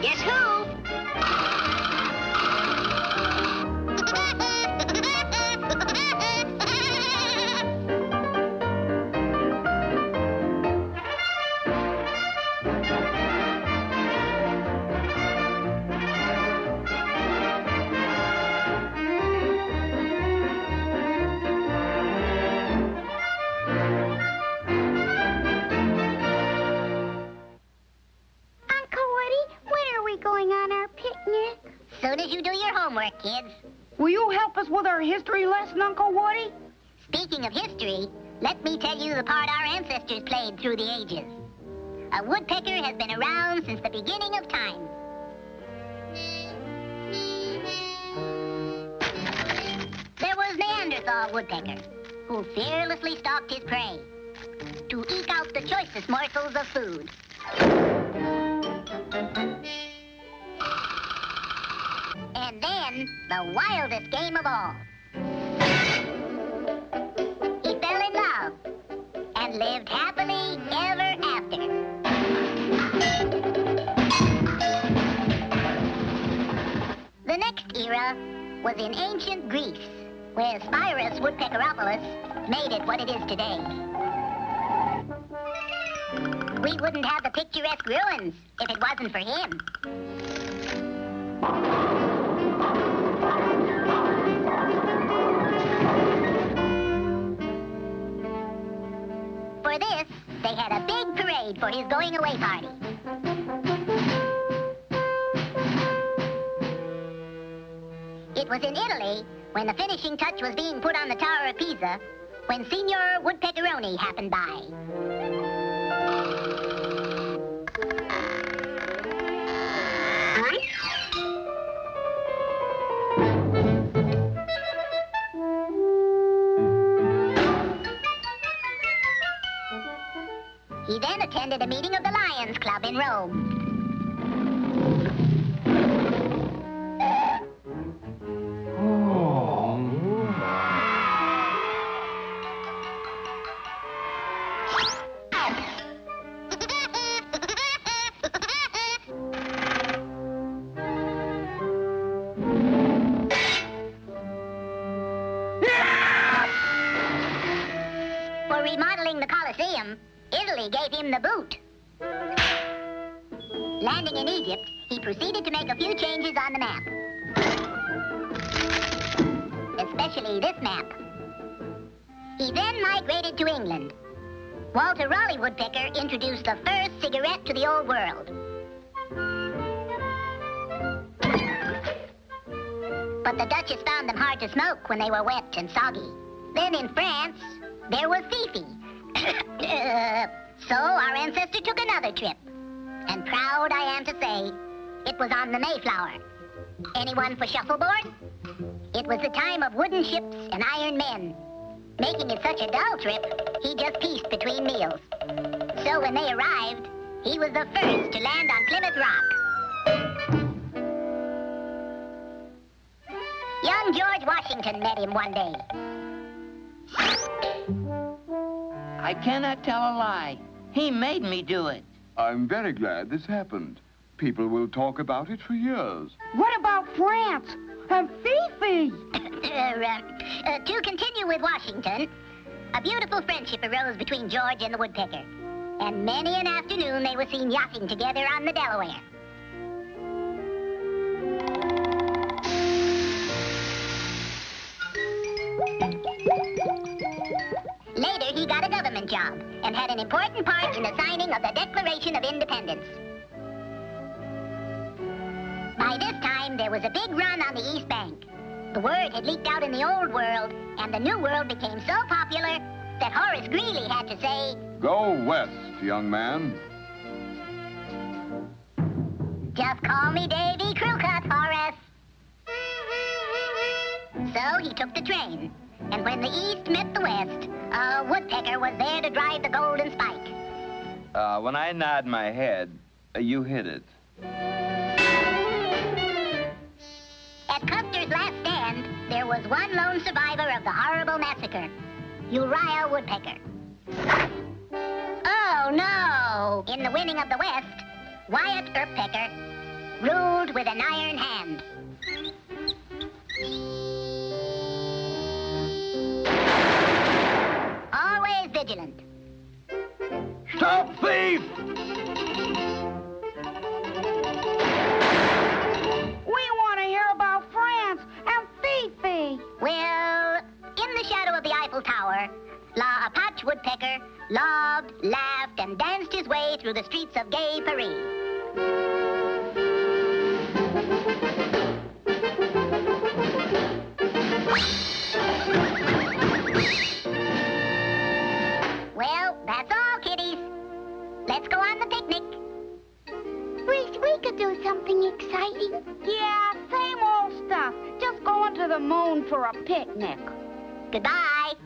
Guess who? Soon as you do your homework, kids. Will you help us with our history lesson, Uncle Woody? Speaking of history, let me tell you the part our ancestors played through the ages. A woodpecker has been around since the beginning of time. There was Neanderthal woodpecker, who fearlessly stalked his prey to eke out the choicest morsels of food. And then, the wildest game of all. He fell in love and lived happily ever after. The next era was in ancient Greece, where Spirus woodpeckeropolis made it what it is today. We wouldn't have the picturesque ruins if it wasn't for him. For this, they had a big parade for his going-away party. It was in Italy, when the finishing touch was being put on the Tower of Pisa, when Signor Woodpeckeroni happened by. He then attended a meeting of the Lions Club in Rome. For remodeling the Colosseum, Italy gave him the boot. Landing in Egypt, he proceeded to make a few changes on the map. Especially this map. He then migrated to England. Walter Raleigh Woodpecker introduced the first cigarette to the old world. But the Duchess found them hard to smoke when they were wet and soggy. Then in France, there was Fifi. So our ancestor took another trip. And proud I am to say, it was on the Mayflower. Anyone for shuffleboard? It was the time of wooden ships and iron men. Making it such a dull trip, he just pieced between meals. So when they arrived, he was the first to land on Plymouth Rock. Young George Washington met him one day. I cannot tell a lie. He made me do it. I'm very glad this happened. People will talk about it for years. What about France and Fifi? To continue with Washington, a beautiful friendship arose between George and the woodpecker. And many an afternoon they were seen yachting together on the Delaware. Later, he got a government job and had an important part in the signing of the Declaration of Independence. By this time, there was a big run on the East Bank. The word had leaked out in the Old World, and the New World became so popular that Horace Greeley had to say, "Go west, young man." "Just call me Davy Crewcut, Horace." So he took the train, and when the East met the West, a woodpecker was there to drive the golden spike. When I nod my head, you hit it. At Custer's last stand, there was one lone survivor of the horrible massacre, Uriah Woodpecker. Oh, So, in the winning of the West, Wyatt Woodpecker ruled with an iron hand. Always vigilant. Stop thief! We want to hear about France and Fifi. Well, in the shadow of the Eiffel Tower, La Apache Woodpecker loved, laughed, and danced his way through the streets of gay Paris. Well, that's all, kiddies. Let's go on the picnic. Wish we could do something exciting. Yeah, same old stuff. Just going to the moon for a picnic. Goodbye.